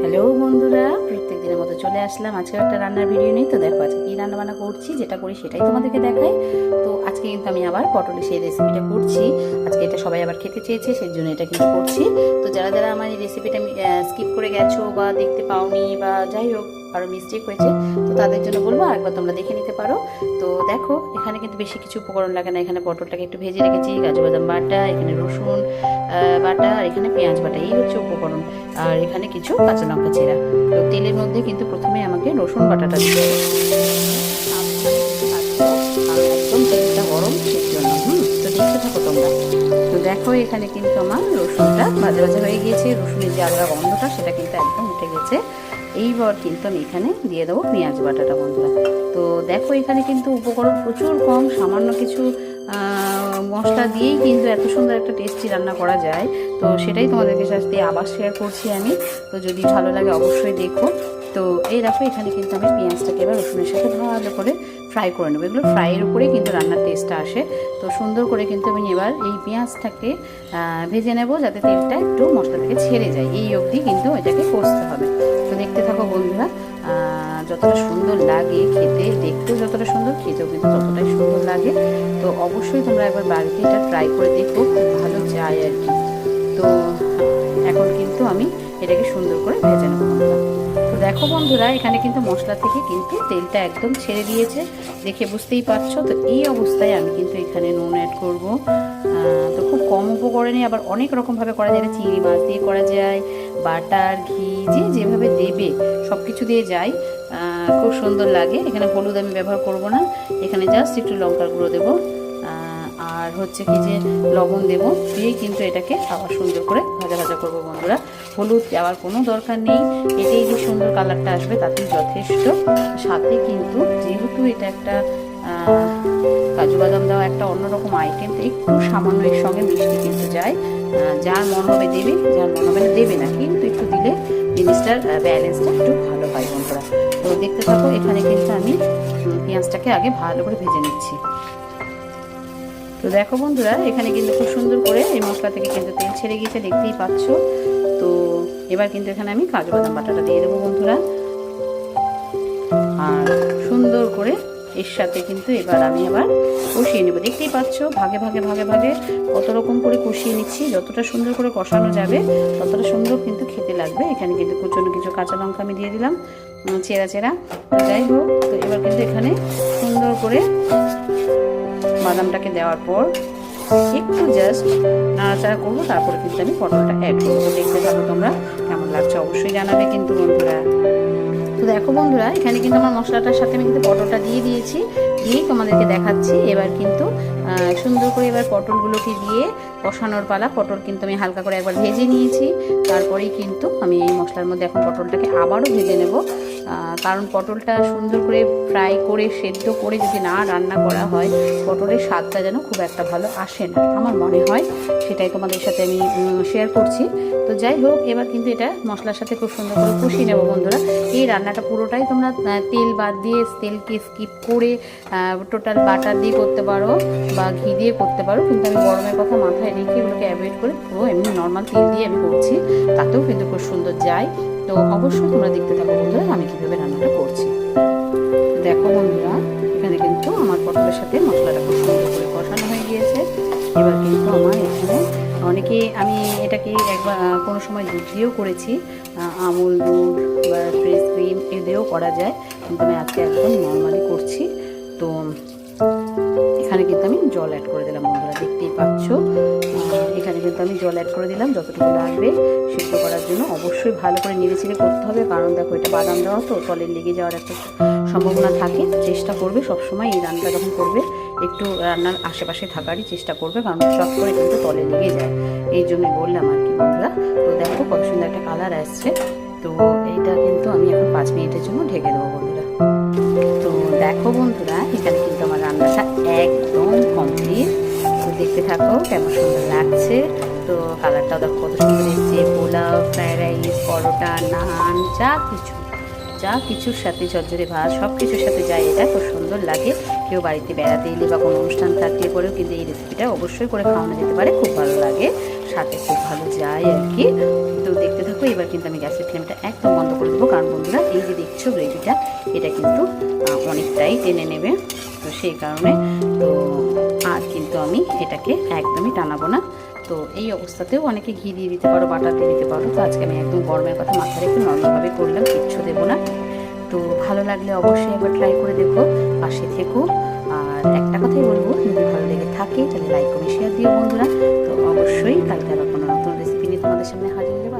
Hello বন্ধুরা, প্রত্যেক দিনের মতো চলে আসলাম আজকে একটা রান্নার ভিডিও নিয়ে। তো দেখো আজকে কী রান্নাবান্না করছি, যেটা করি সেটাই তোমাদেরকে দেখাই। তো আজকে কিন্তু আমি আবার পটলের সেই রেসিপিটা করছি। আজকে এটা সবাই আবার খেতে চেয়েছে, সেই জন্য এটা কিন্তু করছি। তো যারা যারা আমার এই রেসিপিটা স্কিপ করে গেছো বা দেখতে পাওনি বা যাই হোক আরও মিস্টেক হয়েছে, তো তাদের জন্য বলবো একবার তোমরা দেখে নিতে পারো। তো দেখো এখানে কিন্তু বেশি কিছু উপকরণ লাগে না। এখানে পটলটাকে একটু ভেজে রেখেছি, কাজু বাদাম বাটা, এখানে রসুন বাটা, আর এখানে পেঁয়াজ বাটা, এই হচ্ছে উপকরণ। আর এখানে কিছু কাঁচা লঙ্কা চেরা। তো তেলের মধ্যে কিন্তু প্রথমে আমাকে রসুন বাটাটা দিতে হবে, একদম তেলটা গরম সেই জন্য। তো দেখতে থাকো তোমরা। তো দেখো এখানে কিন্তু আমার রসুনটা ভাজা ভাজা হয়ে গিয়েছে, রসুনের যে আলগা গন্ধটা সেটা কিন্তু একদম উঠে গেছে। এইবার কিন্তু আমি এখানে দিয়ে দেবো পেঁয়াজ বাটাটা বন্ধুরা। তো দেখো এখানে কিন্তু উপকরণ প্রচুর কম, সামান্য কিছু মশলা দিয়েই কিন্তু এত সুন্দর একটা টেস্টি রান্না করা যায়। তো সেটাই তোমাদেরকে সাথে আবার শেয়ার করছি আমি। তো যদি ভালো লাগে অবশ্যই দেখো। তো এই দেখো এখানে কিন্তু আমি পেঁয়াজটাকে এবার রসুনের সাথে ভালো করে ফ্রাই করে নেবো। এগুলো ফ্রাইয়ের উপরেই কিন্তু রান্নার টেস্টটা আসে। তো সুন্দর করে কিন্তু আমি এবার এই পেঁয়াজটাকে ভেজে নেব, যাতে তেলটা একটু মশলা থেকে ছেড়ে যায়। এই অবধি কিন্তু এটাকে কষতে হবে। তো দেখতে থাকো বন্ধুরা। যতটা সুন্দর লাগে খেতে, দেখতেও যতটা সুন্দর, খেতেও কিন্তু ততটাই সুন্দর লাগে। তো অবশ্যই তোমরা একবার বাড়িতে এটা ট্রাই করে দেখো, খুব ভালো যায় আর কি। তো এখন কিন্তু আমি এটাকে সুন্দর করে ভেজে নেবো বন্ধুরা। তো দেখো বন্ধুরা এখানে কিন্তু মশলা থেকে কিন্তু তেলটা একদম ছেড়ে দিয়েছে, দেখে বুঝতেই পারছো। তো এই অবস্থায় আমি কিন্তু এখানে নুন অ্যাড করব। তো খুব কম উপকরণে আবার অনেক রকমভাবে করা যায়। চিংড়ি মাছ দিয়ে করা যায়, বাটার, ঘি, যেভাবে দেবে সব কিছু দিয়ে যায়, খুব সুন্দর লাগে। এখানে হলুদ আমি ব্যবহার করব না, এখানে জাস্ট একটু লঙ্কার গুঁড়ো দেবো, আর হচ্ছে কি যে লবণ দেবো, দিয়েই কিন্তু এটাকে আবার সুন্দর করে ভাজা ভাজা করবো বন্ধুরা। হলুদ দেওয়ার কোনো দরকার নেই, এটাই যে সুন্দর কালারটা আসবে তাতেই যথেষ্ট। সাথে কিন্তু যেহেতু এটা একটা কাজু বাদাম দেওয়া একটা অন্যরকম আইটেম, তো একটু সামান্য এর সঙ্গে মিষ্টি কিন্তু যায়। যার মন হবে দেবে, যার মন হবে না দেবে না, কিন্তু একটু দিলে জিনিসটার ব্যালেন্সটা একটু ভালো হয় বন্ধুরা। তো দেখতে থাকো এখানে কিন্তু আমি পেঁয়াজটাকে আগে ভালো করে ভেজে নিচ্ছি। তো দেখো বন্ধুরা এখানে কিন্তু খুব সুন্দর করে এই মশলা থেকে কিন্তু তেল ছেড়ে গিয়েছে, দেখতেই পাচ্ছ। তো এবার কিন্তু এখানে আমি কাজু বাদাম বাটাটা দিয়ে দেবো বন্ধুরা, আর সুন্দর করে এর সাথে কিন্তু এবার আমি আবার কষিয়ে নেবো। দেখতেই পাচ্ছ ভাগে ভাগে ভাগে ভাগে কত রকম করে কষিয়ে নিচ্ছি। যতটা সুন্দর করে কষানো যাবে ততটা সুন্দর কিন্তু খেতে লাগবে। এখানে কিন্তু কুচনো কিছু কাঁচা লঙ্কা আমি দিয়ে দিলাম চেরা চেরা। যাই হোক, তো এবার কিন্তু এখানে সুন্দর করে বাদামটাকে দেওয়ার পর একটু জাস্ট নাড়াচাড়া করবো, তারপরে কিন্তু আমি পটলটা অ্যাড করবো। দেখতে থাকো তোমরা, কেমন লাগছে অবশ্যই জানাবে কিন্তু বন্ধুরা। তো দেখো বন্ধুরা এখানে কিন্তু আমার মশলাটার সাথে আমি কিন্তু পটলটা দিয়ে দিয়েছি, দিয়েই তোমাদেরকে দেখাচ্ছি। এবার কিন্তু সুন্দর করে এবার পটলগুলোকে দিয়ে কষানোর পালা। পটল কিন্তু আমি হালকা করে একবার ভেজে নিয়েছি, তারপরেই কিন্তু আমি এই মশলার মধ্যে এখন পটলটাকে আবারও ভেজে নেব। কারণ পটলটা সুন্দর করে ফ্রাই করে সেদ্ধ করে যদি না রান্না করা হয়, পটলের স্বাদটা যেন খুব একটা ভালো আসে না আমার মনে হয়। সেটাই তোমাদের সাথে আমি শেয়ার করছি। তো যাই হোক, এবার কিন্তু এটা মশলার সাথে খুব সুন্দর করে কষিয়ে নেবো বন্ধুরা। এই রান্নাটা পুরোটাই তোমরা তেল বাদ দিয়ে, তেলকে স্কিপ করে টোটাল বাটার দিয়ে করতে পারো বা ঘি দিয়ে করতে পারো, কিন্তু আমি গরমের কথা মাথায় রেখে এগুলোকে অ্যাভয়েড করে পুরো এমনি নর্মাল তেল দিয়ে আমি করছি, তাতেও কিন্তু খুব সুন্দর যায়। তো অবশ্যই তোমরা দেখতে থাকো বন্ধুরা আমি কীভাবে রান্নাটা করছি। দেখো বন্ধুরা এখানে কিন্তু আমার পটলের সাথে মশলাটা খুব সুন্দর করে কষানো হয়ে গিয়েছে। এবার কিন্তু আমার এখানে অনেকে, আমি এটাকে একবার কোনো সময় দুধ দিয়েও করেছি, আমুল দুধ বা ফ্রেশ ক্রিম এ দিয়েও করা যায়, কিন্তু আমি আজকে একদম নর্মালি করছি। তো এখানে কিন্তু আমি জল অ্যাড করে দিলাম বন্ধুরা, দেখতেই পাচ্ছ। এখানে কিন্তু আমি জল অ্যাড করে দিলাম যতটুকু লাগবে সিদ্ধ করার জন্য। অবশ্যই ভালো করে নেড়েচেড়ে করতে হবে, কারণ দেখো এটা বাদাম দেওয়া তো তলে লেগে যাওয়ার একটা সম্ভাবনা থাকে। চেষ্টা করবে সবসময় এই রান্নাটা যখন করবে একটু রান্নার আশেপাশে থাকারই চেষ্টা করবে, কারণ চট করে কিন্তু তলে লেগে যায়। এই জন্যই বললাম আর কি বন্ধুরা। তো দেখো কত সুন্দর একটা কালার আসছে। তো এইটা কিন্তু আমি এখন 5 মিনিটের জন্য ঢেকে দেবো বন্ধুরা। তো দেখো বন্ধুরা এখানে কিন্তু আমার রান্নাটা একদম কমপ্লিট। তো দেখতে থাকো কেমন সুন্দর লাগছে। তো কালারটাও দেখো কত সুন্দর এসছে। পোলাও, ফ্রাইড রাইস, পরোটা, নান, যা কিছুর সাথে ঝরঝরে ভাত, সব কিছুর সাথে যায় এটা খুব সুন্দর লাগে। কেউ বাড়িতে বেড়াতে এলে বা কোনো অনুষ্ঠান থাকলে পরেও কিন্তু এই রেসিপিটা অবশ্যই করে খাওয়ানো যেতে পারে, খুব ভালো লাগে। সাথে খুব ভালো যায় আর কি। তো দেখতে থাকো। এবার কিন্তু আমি গ্যাসের ফ্লেমটা একদম বন্ধ করে দেবো, কারণ বন্ধুরা এই যে দেখছো গ্রেভিটা এটা কিন্তু অনেকটাই টেনে নেবে। তো সেই কারণে তো আর কিন্তু আমি এটাকে একদমই টানাবো না। তো এই অবস্থাতেও অনেকে ঘি দিয়ে দিতে পারো, বাটার দিয়ে দিতে পারো। তো আজকে আমি একদম গরমের কথা মাথায় রেখে নর্মালভাবে করলাম, কিচ্ছু দেবো না। তো ভালো লাগলে অবশ্যই একবার ট্রাই করে দেখো, পাশে থেকো। আর একটা কথাই বলবো, যদি ভালো লেগে থাকে তাহলে লাইক কমেন্ট শেয়ার দিও বন্ধুরা। তো অবশ্যই কালকে আবার কোনো নতুন রেসিপি নিয়ে তোমাদের সামনে হাজির হবো।